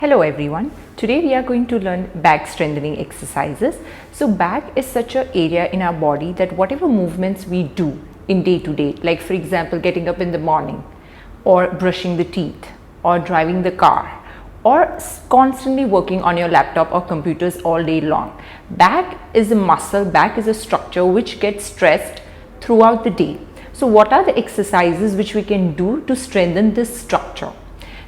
Hello everyone. Today we are going to learn back strengthening exercises. So back is such an area in our body that whatever movements we do in day to day, like for example getting up in the morning or brushing the teeth or driving the car or constantly working on your laptop or computers all day long, back is a muscle, back is a structure which gets stressed throughout the day. So what are the exercises which we can do to strengthen this structure?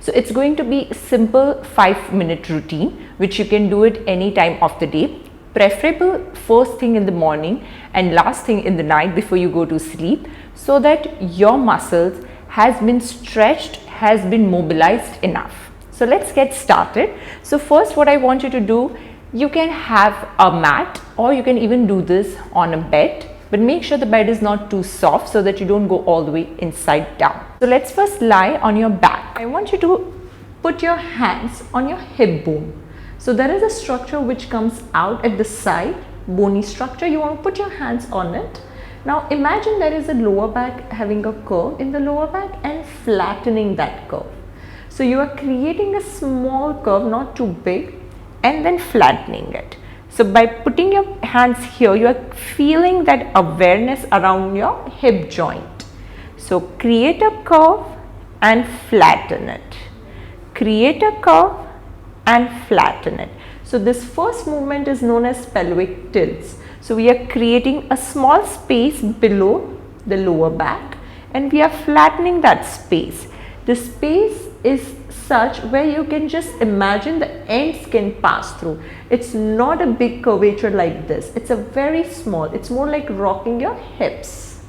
So it's going to be a simple 5-minute routine which you can do it any time of the day, preferable first thing in the morning and last thing in the night before you go to sleep, so that your muscles has been stretched, has been mobilized enough. So let's get started. So first what I want you to do, you can have a mat or you can even do this on a bed, but make sure the bed is not too soft so that you don't go all the way inside down. So let's first lie on your back. I want you to put your hands on your hip bone. So there is a structure which comes out at the side, bony structure. You want to put your hands on it. Now imagine there is a lower back having a curve in the lower back and flattening that curve. So you are creating a small curve, not too big, and then flattening it. So by putting your hands here, you are feeling that awareness around your hip joint. So create a curve and flatten it. Create a curve and flatten it. So this first movement is known as pelvic tilts. So we are creating a small space below the lower back and we are flattening that space. The space is such where you can just imagine the ends can pass through. It's not a big curvature like this. It's a very small. It's more like rocking your hips.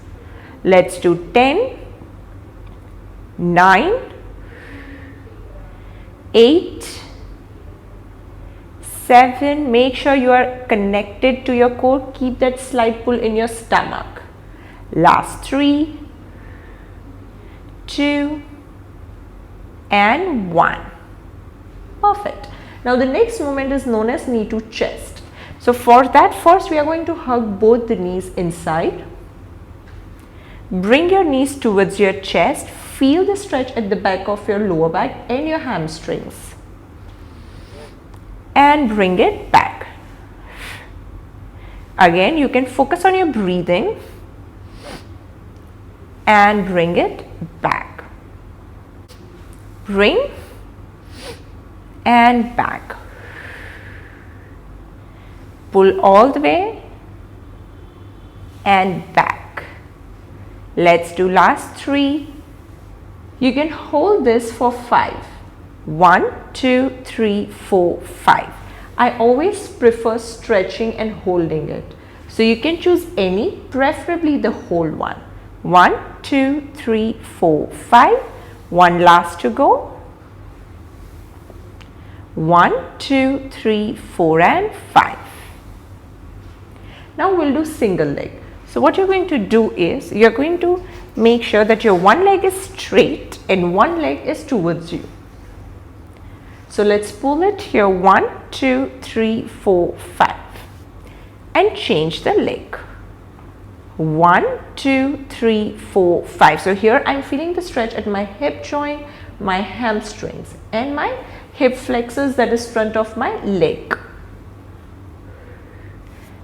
Let's do 10, 9, 8, 7. Make sure you are connected to your core. Keep that slight pull in your stomach. Last 3, 2, and 1. Perfect. Now the next movement is known as knee to chest. So for that, first we are going to hug both the knees inside. Bring your knees towards your chest. Feel the stretch at the back of your lower back and your hamstrings. And bring it back. Again, you can focus on your breathing and bring it back. Bring and back. Pull all the way and back. Let's do last 3. You can hold this for 5. 1, 2, 3, 4, 5. I always prefer stretching and holding it. So you can choose any, preferably the whole one. 1, 2, 3, 4, 5. One last to go. 1, 2, 3, 4 and 5. Now we'll do single leg. So what you're going to do is you're going to make sure that your one leg is straight and one leg is towards you. So let's pull it here. 1, 2, 3, 4, 5 and change the leg. 1, 2, 3, 4, 5. So here I'm feeling the stretch at my hip joint, my hamstrings and my hip flexors, that is front of my leg.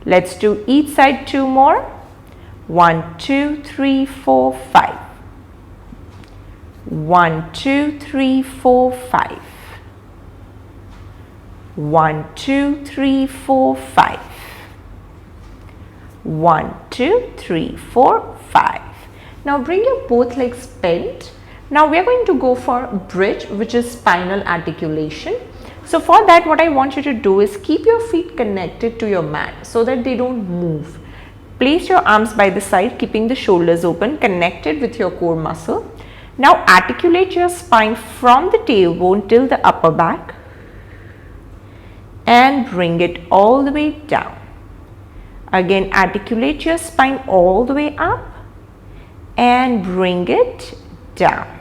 Let's do each side 2 more. 1, 2, 3, 4, 5. 1, 2, 3, 4, 5. 1, 2, 3, 4, 5. 1, 2, 3, 4, 5. Now bring your both legs bent. Now we are going to go for bridge, which is spinal articulation. So for that, what I want you to do is keep your feet connected to your mat so that they don't move. Place your arms by the side, keeping the shoulders open, connected with your core muscle. Now articulate your spine from the tailbone till the upper back and bring it all the way down. Again, articulate your spine all the way up and bring it down.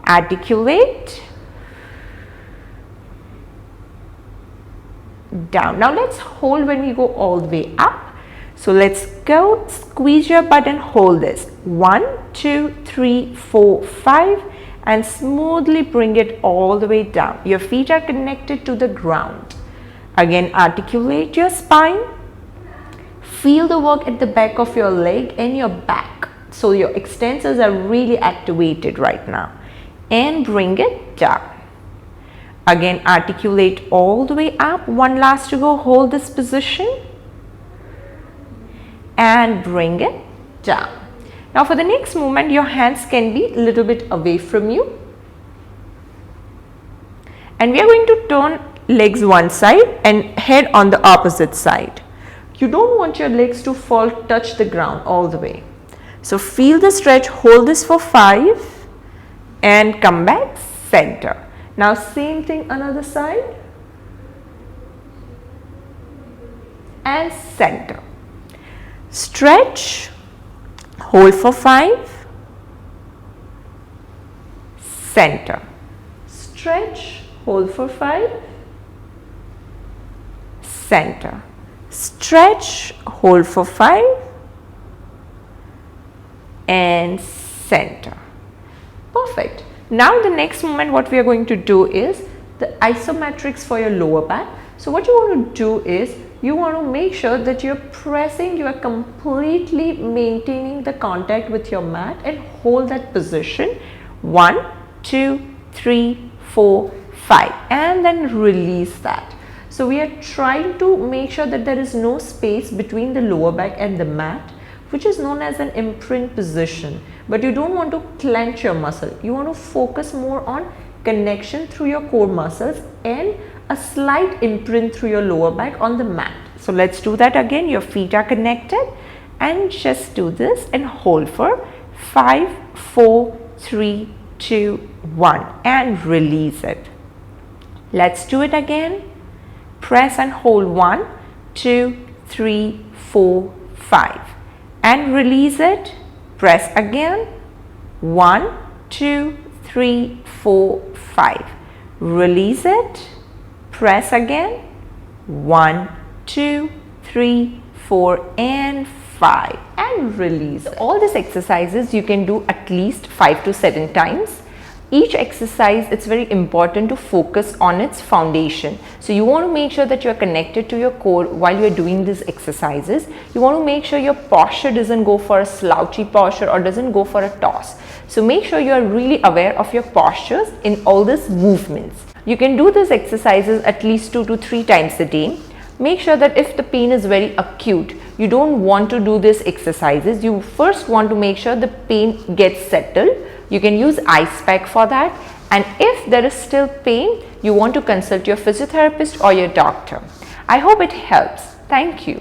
Articulate down. Now let's hold when we go all the way up. So let's go, squeeze your butt and hold this. 1, 2, 3, 4, 5 and smoothly bring it all the way down. Your feet are connected to the ground. Again, articulate your spine. Feel the work at the back of your leg and your back. So your extensors are really activated right now. And bring it down. Again, articulate all the way up. One last to go. Hold this position and bring it down. Now for the next movement, your hands can be a little bit away from you. And we are going to turn legs one side and head on the opposite side. You don't want your legs to touch the ground all the way. So feel the stretch, hold this for 5 and come back center. Now same thing another side and center. Stretch, hold for 5, center. Stretch, hold for 5, center. Stretch, hold for 5 and center. Perfect. Now the next movement what we are going to do is the isometrics for your lower back. So what you want to do is you want to make sure that you're pressing, you are completely maintaining the contact with your mat and hold that position. 1, 2, 3, 4, 5 and then release that. So we are trying to make sure that there is no space between the lower back and the mat, which is known as an imprint position. But you don't want to clench your muscle. You want to focus more on connection through your core muscles and a slight imprint through your lower back on the mat. So let's do that again. Your feet are connected and just do this and hold for 5, 4, 3, 2, 1 and release it. Let's do it again. Press and hold 1, 2, 3, 4, 5 and release it. Press again. 1, 2, 3, 4, 5. Release it. Press again. 1, 2, 3, 4 and 5 and release. All these exercises you can do at least 5 to 7 times. Each exercise, it's very important to focus on its foundation. So you want to make sure that you are connected to your core while you are doing these exercises. You want to make sure your posture doesn't go for a slouchy posture or doesn't go for a toss. So make sure you are really aware of your postures in all these movements. You can do these exercises at least 2 to 3 times a day. Make sure that if the pain is very acute, you don't want to do these exercises. You first want to make sure the pain gets settled. You can use ice pack for that, and if there is still pain, you want to consult your physiotherapist or your doctor. I hope it helps. Thank you.